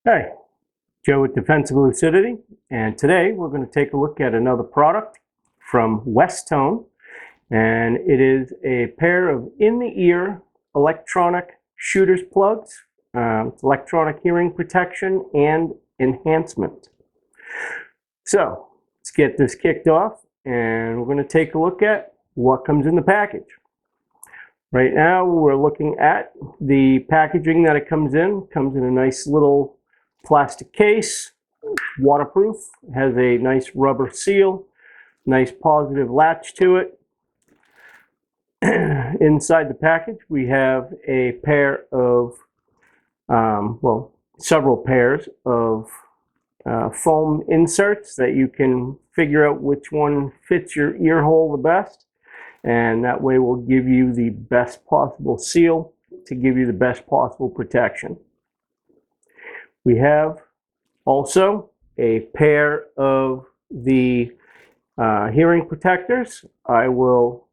Hey, Joe with Defensive Lucidity, and today we're going to take a look at another product from Westone, and it is a pair of in-the-ear electronic shooter's plugs, electronic hearing protection and enhancement. So let's get this kicked off, and we're going to take a look at what comes in the package. Right now we're looking at the packaging that it comes in. It comes in a nice little plastic case, waterproof, has a nice rubber seal, nice positive latch to it. Inside the package we have a pair of, several pairs of foam inserts that you can figure out which one fits your ear hole the best, and that way will give you the best possible seal to give you the best possible protection. We have also a pair of the hearing protectors. I will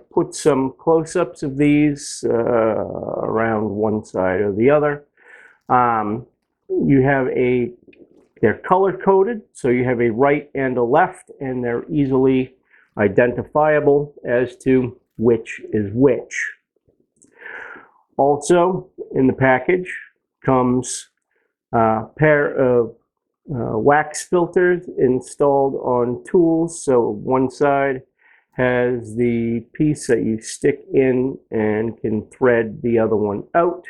put some close-ups of these around one side or the other. They're color-coded, so you have a right and a left, and they're easily identifiable as to which is which. Also in the package comes a pair of wax filters installed on tools. So one side has the piece that you stick in and can thread the other one out,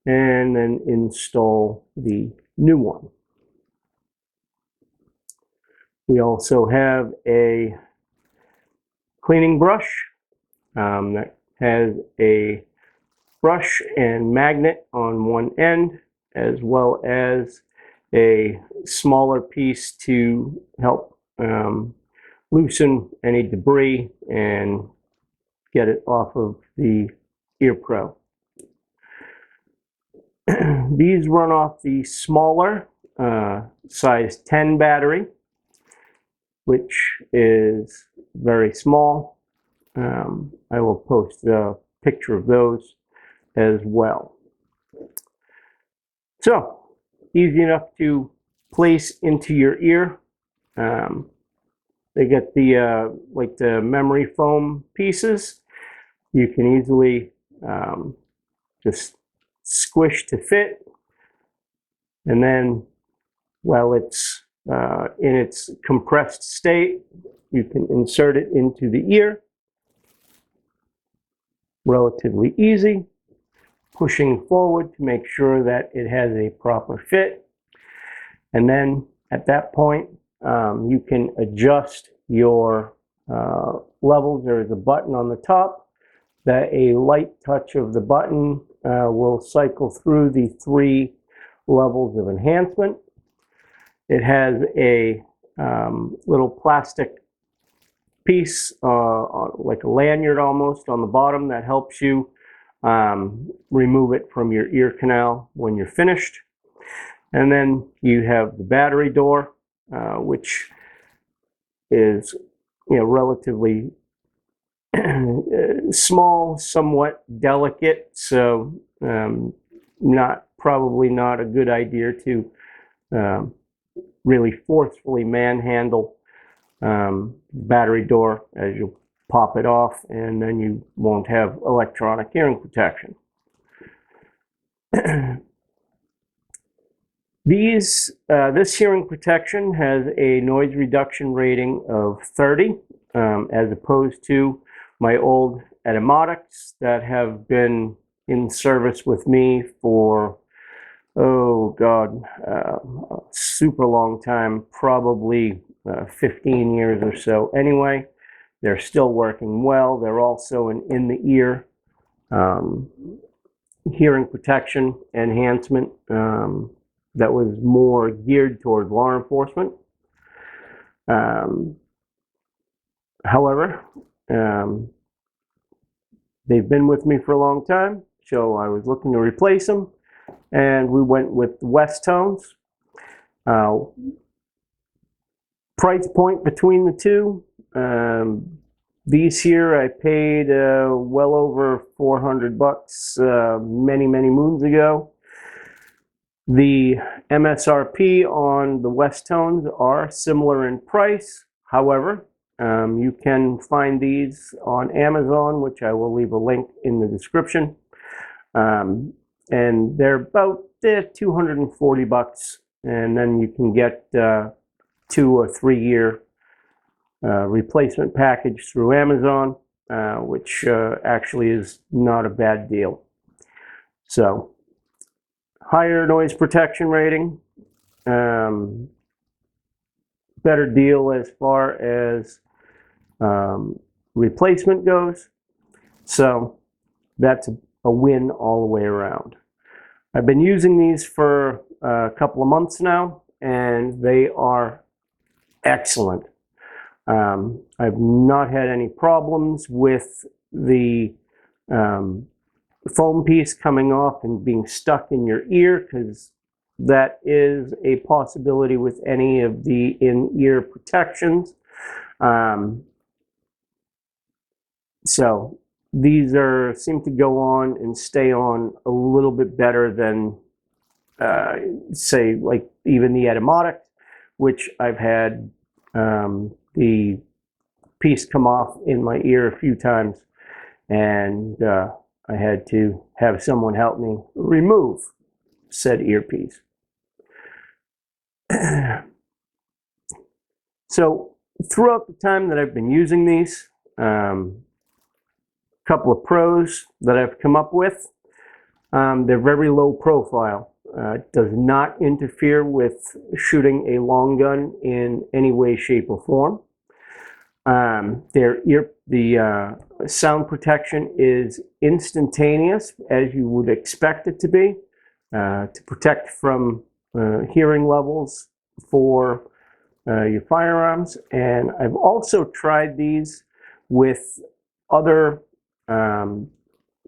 and then install the new one. We also have a cleaning brush that has a brush and magnet on one end, as well as a smaller piece to help loosen any debris and get it off of the ear pro. These run off the smaller size 10 battery, which is very small. I will post a picture of those as well. So, easy enough to place into your ear. They get the like the memory foam pieces. You can easily just squish to fit, and then while it's in its compressed state, you can insert it into the ear. Relatively easy. Pushing forward to make sure that it has a proper fit, and then at that point you can adjust your levels. There is a button on the top that a light touch of the button will cycle through the 3 levels of enhancement. It has a little plastic piece, like a lanyard almost, on the bottom that helps you remove it from your ear canal when you're finished. And then you have the battery door, which is, relatively small, somewhat delicate, so probably not a good idea to really forcefully manhandle battery door, as you pop it off, and then you won't have electronic hearing protection. This hearing protection has a noise reduction rating of 30, as opposed to my old Etymotics that have been in service with me for, a super long time, probably 15 years or so anyway. They're still working well. They're also an in-the-ear hearing protection enhancement that was more geared toward law enforcement. However, they've been with me for a long time, so I was looking to replace them, and we went with Westones. Price point between the two, these here I paid well over $400 many moons ago. The MSRP on the Westones are similar in price. However, you can find these on Amazon, which I will leave a link in the description. And they're about $240, and then you can get 2 or 3 year replacement package through Amazon, which actually is not a bad deal. So, higher noise protection rating, better deal as far as replacement goes. So that's a win all the way around. I've been using these for a couple of months now, and they are excellent. I've not had any problems with the foam piece coming off and being stuck in your ear, because that is a possibility with any of the in-ear protections. So these seem to go on and stay on a little bit better than say like even the Etymotic, which I've had the piece come off in my ear a few times, and I had to have someone help me remove said earpiece. So throughout the time that I've been using these, couple of pros that I've come up with. They're very low profile. It does not interfere with shooting a long gun in any way, shape, or form. The sound protection is instantaneous, as you would expect it to be, to protect from hearing levels for your firearms. And I've also tried these with other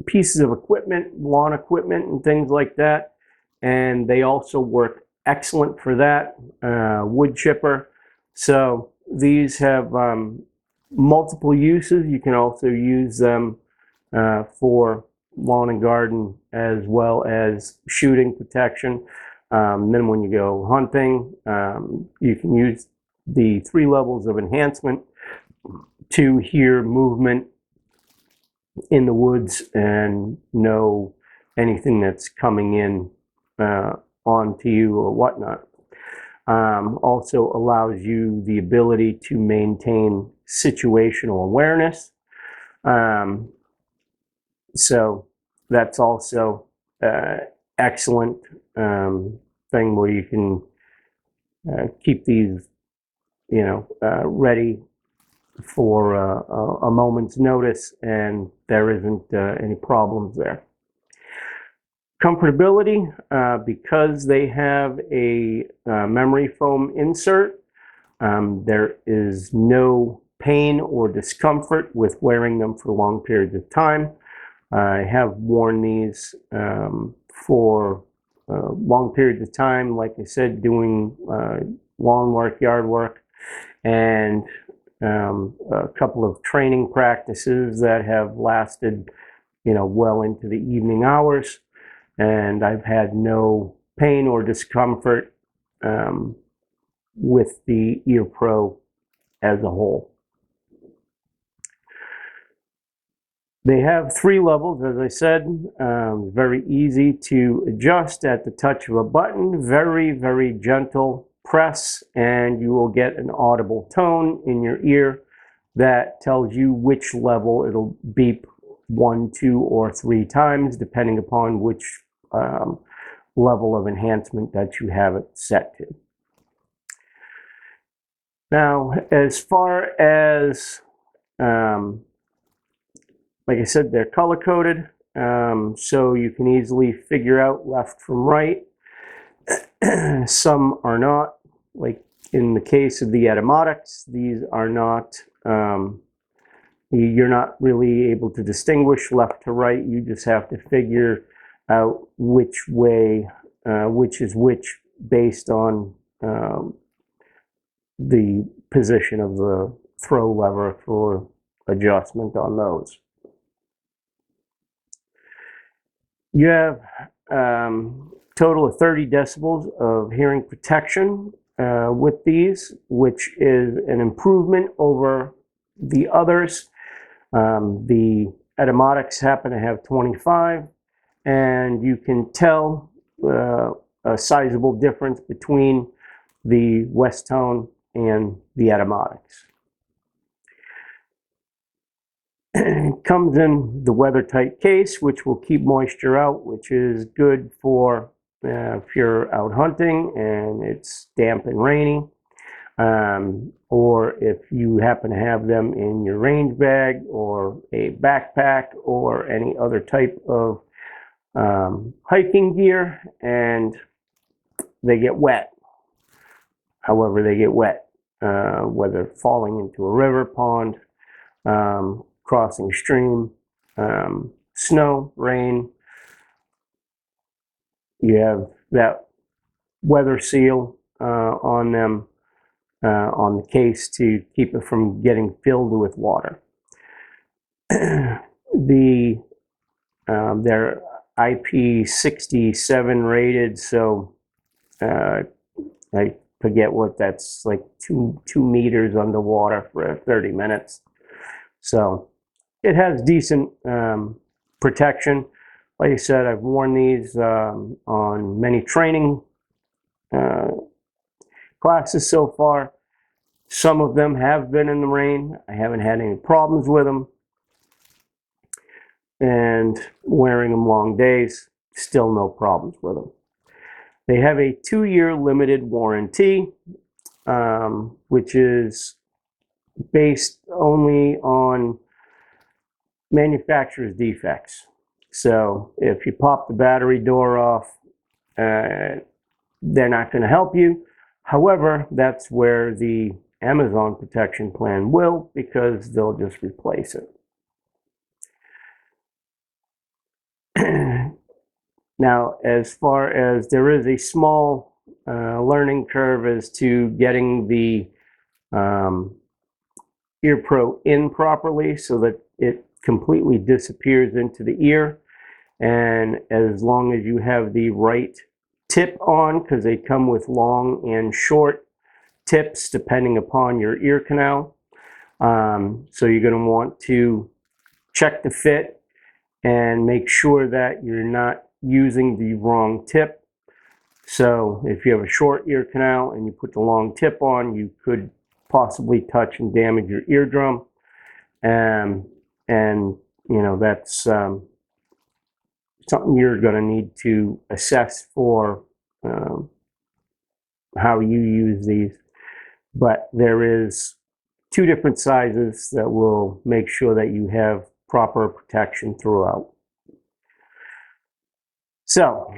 pieces of equipment, lawn equipment and things like that, and they also work excellent for that. Wood chipper. So these have multiple uses. You can also use them for lawn and garden as well as shooting protection. Then when you go hunting, you can use the 3 levels of enhancement to hear movement in the woods and know anything that's coming in onto you or whatnot. Also allows you the ability to maintain situational awareness. So that's also excellent thing where you can keep these, ready for a moment's notice, and there isn't any problems there. Comfortability, because they have a memory foam insert, there is no pain or discomfort with wearing them for long periods of time. I have worn these for long periods of time, like I said, doing lawn work, yard work, and a couple of training practices that have lasted, well into the evening hours, and I've had no pain or discomfort with the Ear Pro as a whole. They have 3 levels, as I said, very easy to adjust at the touch of a button, very, very gentle press, and you will get an audible tone in your ear that tells you which level it'll beep 1, 2, or 3 times, depending upon which level of enhancement that you have it set to. Now, as far as Like I said, they're color coded, so you can easily figure out left from right. Some are not, like in the case of the etymatics, these are not, you're not really able to distinguish left to right. You just have to figure out which way, which is which based on the position of the throw lever for adjustment on those. You have total of 30 decibels of hearing protection with these, which is an improvement over the others. The etymatics happen to have 25, and you can tell a sizable difference between the Westone and the etymatics. It comes in the weather-tight case, which will keep moisture out, which is good for if you're out hunting and it's damp and rainy, or if you happen to have them in your range bag or a backpack or any other type of hiking gear and they get wet. However they get wet, whether falling into a river, pond, crossing a stream, snow, rain. You have that weather seal on them, on the case to keep it from getting filled with water. They're IP67 rated, so I forget what that's like, 2 meters underwater for 30 minutes. So it has decent protection. Like I said, I've worn these on many training classes so far. Some of them have been in the rain. I haven't had any problems with them. And wearing them long days, still no problems with them. They have a 2-year limited warranty, which is based only on manufacturer's defects. So if you pop the battery door off, they're not going to help you. However, that's where the Amazon protection plan will, because they'll just replace it. Now, as far as there is a small learning curve as to getting the ear pro in properly so that it completely disappears into the ear. And as long as you have the right tip on, because they come with long and short tips depending upon your ear canal. So you're going to want to check the fit and make sure that you're not using the wrong tip. So if you have a short ear canal and you put the long tip on, you could possibly touch and damage your eardrum. And you know, that's something you're going to need to assess for how you use these. But there is 2 different sizes that will make sure that you have proper protection throughout. So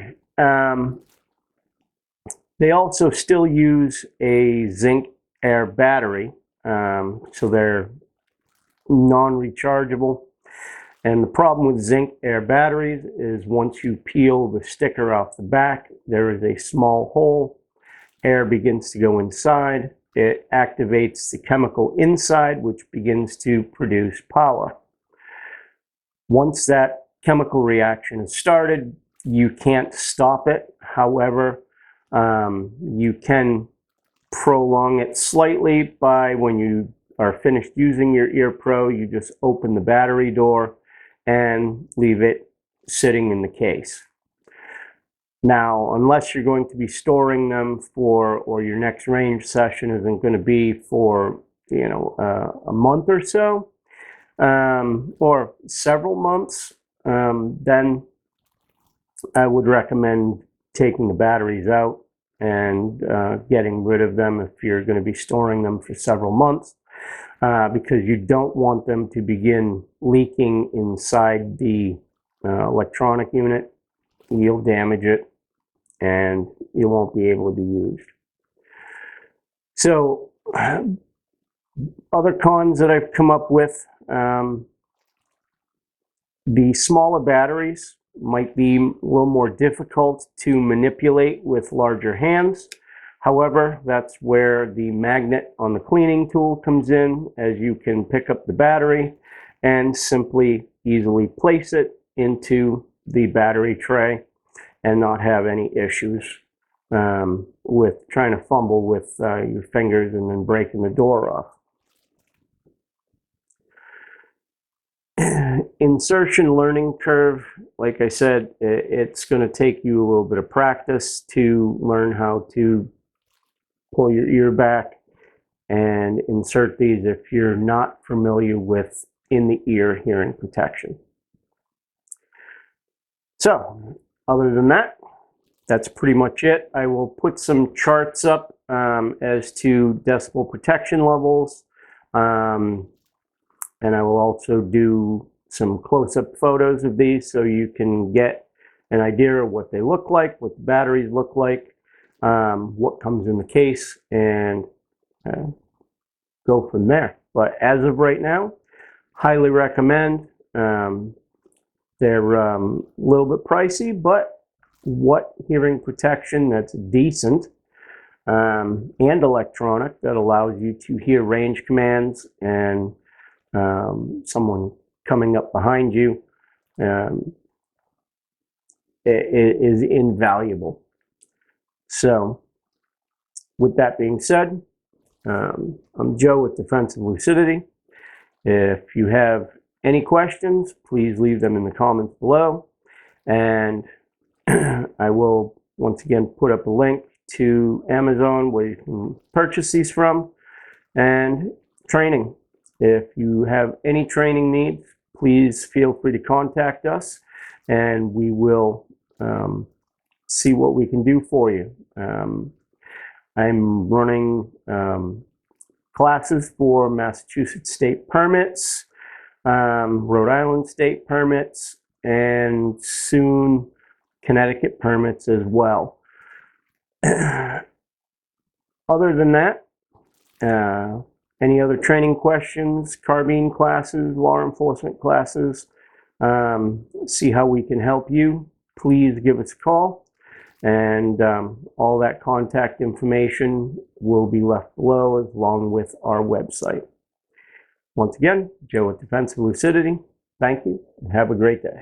they also still use a zinc air battery, so they're non-rechargeable. And the problem with zinc air batteries is once you peel the sticker off the back, there is a small hole. Air begins to go inside. It activates the chemical inside, which begins to produce power. Once that chemical reaction is started, you can't stop it. However, you can prolong it slightly by, when you are finished using your ear pro, you just open the battery door and leave it sitting in the case. Now, unless you're going to be storing them for, or your next range session isn't going to be for, you know, a month or so, or several months, then I would recommend taking the batteries out and getting rid of them if you're going to be storing them for several months. because you don't want them to begin leaking inside the electronic unit. You'll damage it and it won't be able to be used. So other cons that I've come up with, the smaller batteries might be a little more difficult to manipulate with larger hands. However, that's where the magnet on the cleaning tool comes in, as you can pick up the battery and simply easily place it into the battery tray and not have any issues with trying to fumble with your fingers and then breaking the door off. Insertion learning curve, like I said, it's going to take you a little bit of practice to learn how to pull your ear back and insert these if you're not familiar with in-the-ear hearing protection. So, other than that, that's pretty much it. I will put some charts up as to decibel protection levels, and I will also do some close-up photos of these so you can get an idea of what they look like, what the batteries look like, what comes in the case, and go from there. But as of right now, highly recommend. They're a little bit pricey, but what hearing protection that's decent and electronic that allows you to hear range commands and someone coming up behind you is invaluable. So with that being said, I'm Joe with Defensive Lucidity. If you have any questions, please leave them in the comments below, and I will once again put up a link to Amazon where you can purchase these from, and training. If you have any training needs, please feel free to contact us and we will see what we can do for you. I'm running classes for Massachusetts state permits, Rhode Island state permits, and soon Connecticut permits as well. Other than that, any other training questions, carbine classes, law enforcement classes, see how we can help you, please give us a call. And all that contact information will be left below along with our website. Once again, Joe with Defensive Lucidity. Thank you and have a great day.